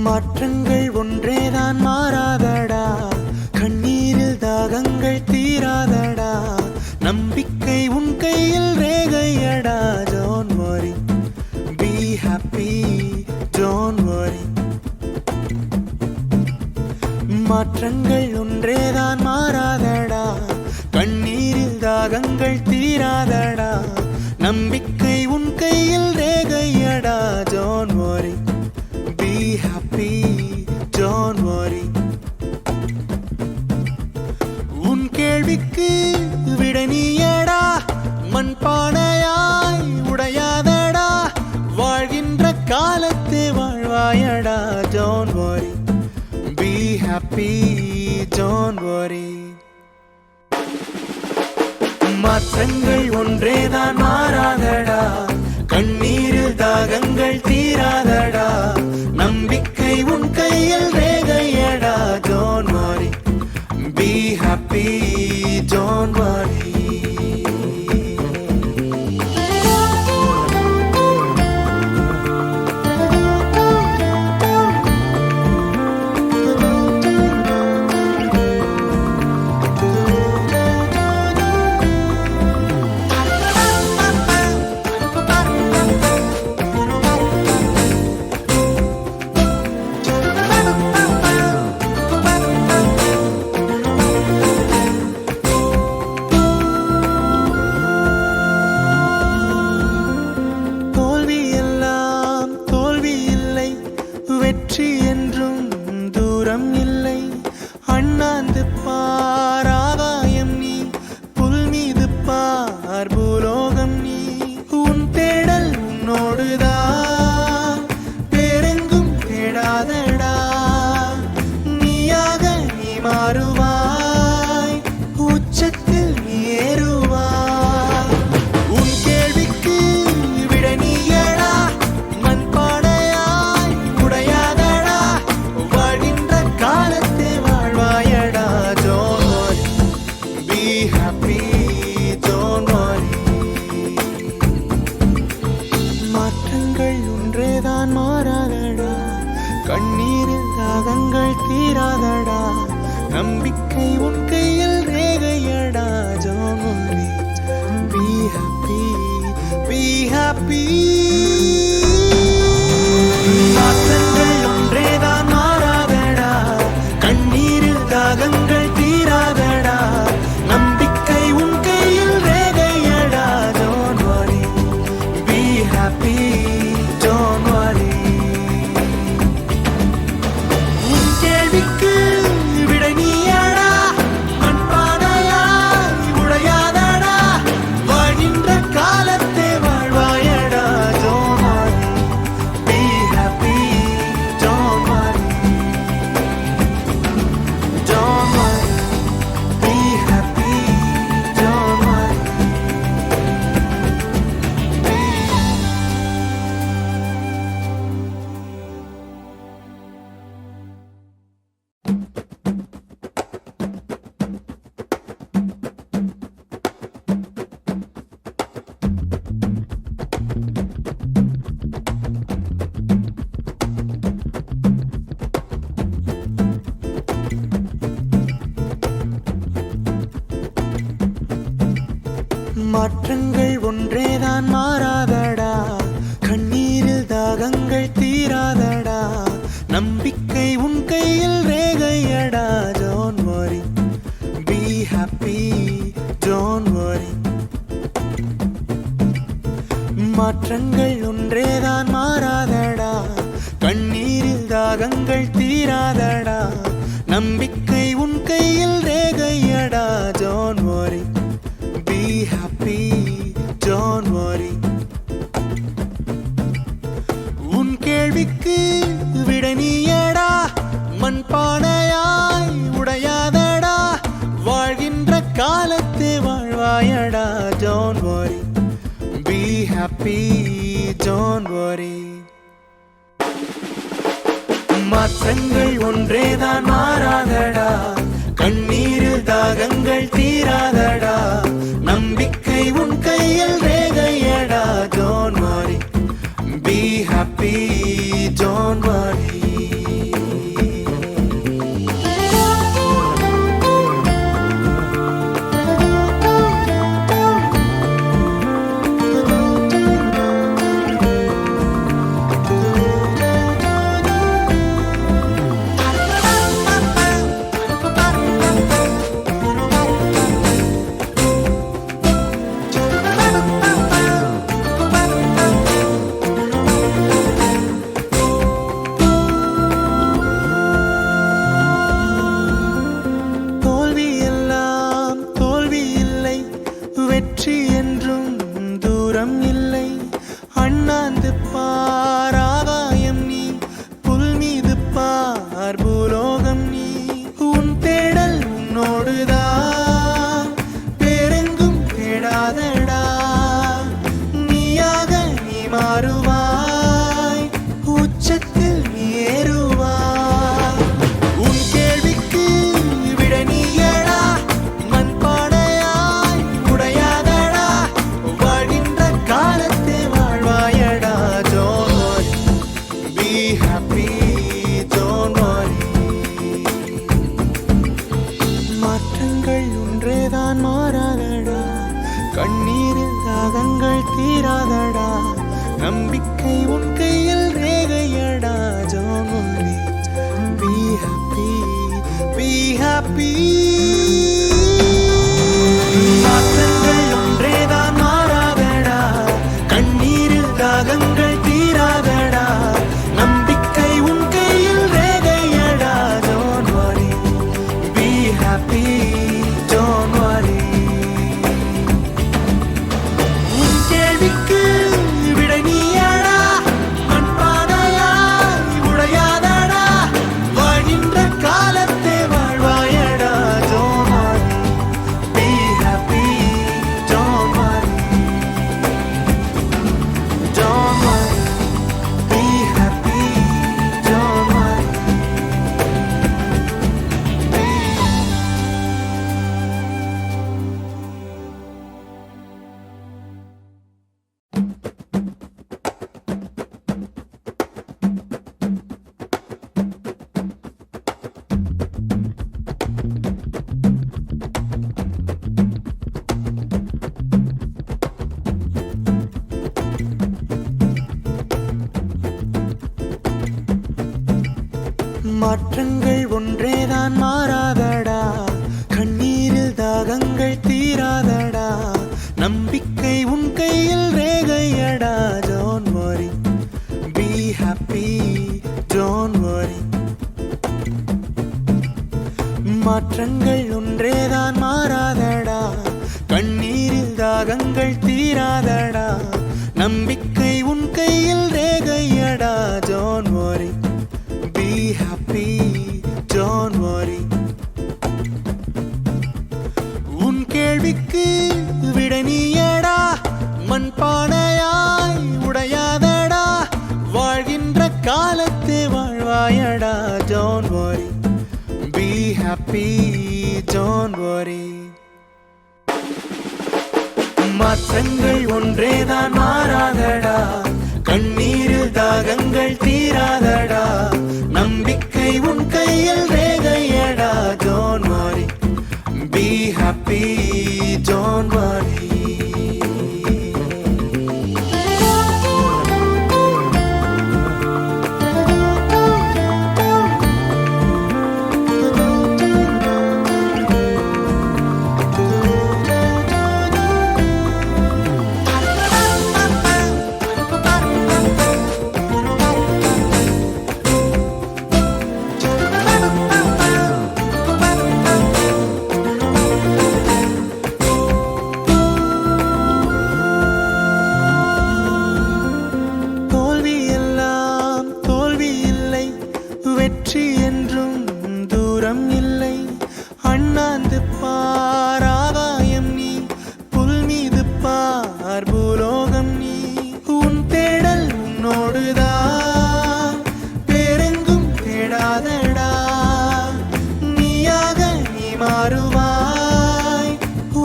மாற்றங்கள் ஒன்றேதான் மாறாதடா, கண்ணீரில் தாகங்கள் தீராதடா, நம்பிக்கை உன் கையில் ரேகையடா. Don't worry, be happy, don't worry. மாற்றங்கள் ஒன்றேதான் மாறாதடா, கண்ணீரில் தாகங்கள் தீராதடா, நம்பிக்கை உன் கையில் ரேகையடா. Don't worry, be happy, don't worry. உன் கேள்விக்கு விட நீயடா, மண்பானையாய் உடையாதடா, வாழ்கின்ற காலத்தை வாழ்வாயடா. Don't worry, be happy, don't worry. மாற்றங்கள் ஒன்றேதான் மாறாதடா, கண்ணீரில் தாகங்கள் தீராதடா, நம்பிக்கை உன் கையில் ரேகையடா. Don't worry, be happy, don't worry. வெற்றி என்றும் தூரம் இல்லை, அண்ணாந்து பார் ஆகாயம் நீ, புல் மீது பார் பூலோகம் நீ. உன் தேடல் உன்னோடுதான், வேறெங்கும் தேடாதடா, நீயாக நீ மாறுவாய், உச்சத்தில் நீ ஏறுவாய். உன் கேள்விக்கு விட நீயடா, மாறாதடா, கண்ணீரில் தாகங்கள் தீராதடா, நம்பிக்கை உன் கையில் ரேகையடா. Don't worry, be happy, be happy. மாற்றங்கள் ஒன்றேதான் மாறாதடா, கண்ணீரில் தாகங்கள் தீராதடா, நம்பிக்கை உன் கையில் ரேகையடா. Don't worry, be happy, don't worry. உன் கேள்விக்கு விட நீயடா, மண்பானையாய் உடையாதடா, வாழ்கின்ற காலத்தை வாழ்வாயடா. Don't worry, be happy, don't worry. Don't worry, be happy, don't worry. மாற்றங்கள் ஒன்றேதான் மாறாதடா, கண்ணீரில் தாகங்கள் தீராதடா, நம்பிக்கை உன் கையில் ரேகையடா. Don't worry, be happy, don't worry. மாற்றங்கள் ஒன்றேதான் மாறாதடா, கண்ணீரில் தாகங்கள் தீராதடா, நம்பிக்கை உன் கையில் ரேகையடா. Don't worry, be happy, don't worry. உன் கேள்விக்கு விட நீயடா, மண்பானையாய் உடையாதடா, வாழ்கின்ற காலத்தை வாழ்வாயடா. Don't worry, be happy, don't worry. மாற்றங்கள் ஒன்றேதான் மாறாதடா, கண்ணீரில் தாகங்கள் தீராதடா, நம்பிக்கை உன் கையில் ரேகையடா. Don't worry, be happy, don't worry. தூரம் இல்லை. அண்ணாந்து பார் ஆகாயம் நீ, புல் மீது பார் பூலோகம் நீ. உன் தேடல் உன்னோடுதான், வேறெங்கும் தேடாதடா. நீயாக நீ மாறுவாய், உச்சத்தில் நீ ஏறுவாய். உன் கேள்விக்கு விட நீயடா, மண் பானையாய் உடையாதடா. வாழ்கின்ற காலத்தை வாழ்வாயடா. Don't worry, be happy, don't worry. மாற்றங்கள் ஒன்றேதான் மாறாதடா, கண்ணீரில் தாகங்கள் தீராதடா. நம்பிக்கை உன் கையில் ரேகையடா. Don't worry, be happy, be happy. மாற்றங்கள் ஒன்றேதான் மாறாதடா, கண்ணீரில் தாகங்கள் தீராதடா. நம்பிக்கை உன் கையில் ரேகையடா. Don't worry, be happy, don't worry. உன் கேள்விக்கு விட நீயடா, மண் பானையாய் உடையாதடா. வாழ்கின்ற காலத்தை வாழ்வாயடா. Don't worry, be happy, don't worry. Don't worry, be happy, don't worry. மாற்றங்கள் ஒன்றேதான் மாறாதடா, கண்ணீரில் தாகங்கள் தீராதடா. நம்பிக்கை உன் கையில் ரேகையடா. Don't worry, be happy, don't worry. மாற்றங்கள் ஒன்றேதான் மாறாதடா, கண்ணீரில் தாகங்கள் தீராதடா. நம்பிக்கை உன் கையில் ரேகையடா. Don't worry, be happy, don't worry. உன் கேள்விக்கு விட நீயடா, மண் பானையாய் உடையாதடா. வாழ்கின்ற காலத்தை வாழ்வாயடா. Don't worry, be happy, don't worry. மாற்றங்கள் ஒன்றேதான் மாறாதடா, கண்ணீரில் தாகங்கள் தீராதடா. நம்பிக்கை உன் கையில் ரேகையடா. Don't worry, be happy, don't worry. தோல்வி எல்லாம் தோல்வி இல்லை, வெற்றி என்றும் தூரம் இல்லை. அண்ணாந்து பார் ஆகாயம் நீ, புல் மீது பார் பூலோகம் நீ. உன் தேடல் உன்னோடுதான், வேறெங்கும் தேடாதடா. நீயாக நீ மாறுவாய்,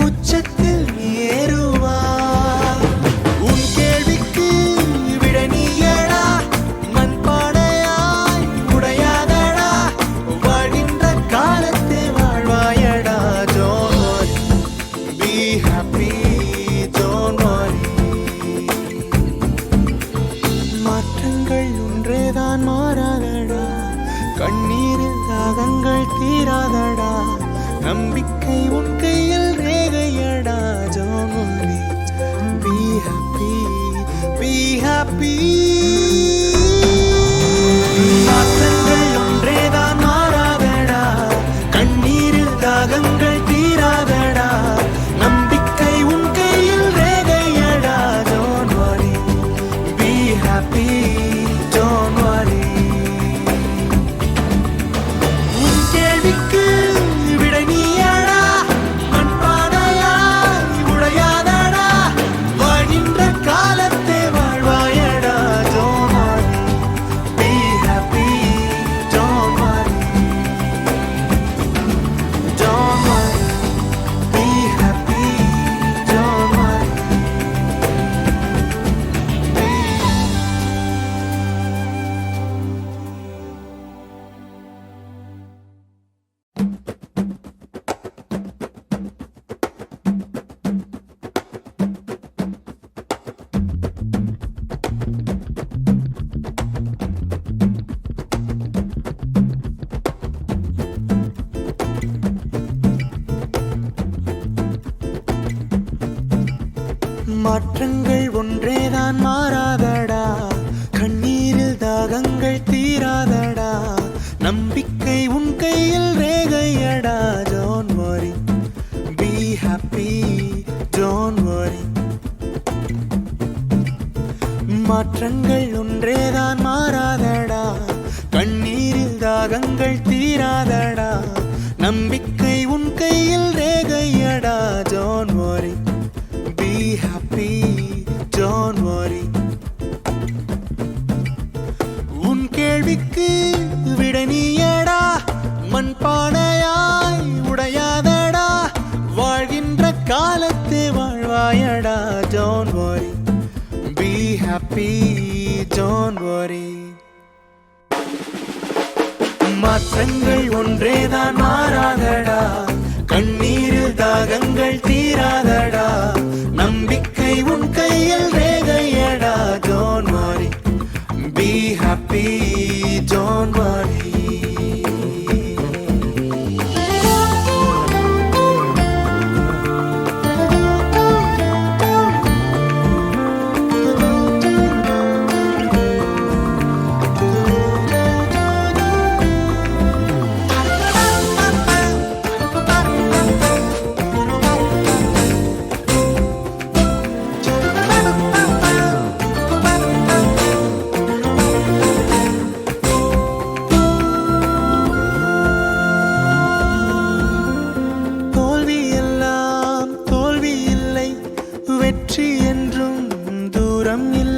உச்சத்தில் நீ ஏறுவாய். உன் கேள்விக்கு விட நீயடா, மண் பானையாய் உடையாதடா. வாழ்கின்ற காலத்தை வாழ்வாயடா. Don't worry, be happy, don't worry. மாற்றங்கள் ஒன்றேதான் மாறாதடா, கண்ணீரில் தாகங்கள் தீராதடா. நம்பிக்கை உன் கையில் ரேகையடா. Don't worry, be happy, be happy. மாற்றங்கள் ஒன்றேதான் மாறாதடா, கண்ணீரில் தாகங்கள் தீராதடா. நம்பிக்கை உன் கையில் ரேகையடா. Don't மாற்றங்கள் ஒன்றேதான் மாறாதடா, கண்ணீரில் தாகங்கள் தீராதடா, நம்பிக்கை உன் கையில் ரேகையடா. Don't worry, be happy, don't worry. மாற்றங்கள் ஒன்றேதான் மாறாதடா, கண்ணீரில் தாகங்கள் தீராதடா, நம்பிக்கை உன் கையில் ரேகையடா. Don't worry, be happy, don't worry. உன் கேள்விக்கு விடை நீயடா, மண்பானையாய் உடையாதடா, வாழ்கின்ற காலத்தே வாழ்வாயடா. Don't worry, be happy, don't worry. மாற்றங்கள் ஒன்றேதான் மாறாதடா, கண்ணீரில் தாகங்கள் தீராதடா, நம்பிக்கை உன் கையில் ரேகையடா. Don't worry, be happy, don't worry. வெற்றி என்றும் தூரம் இல்லை.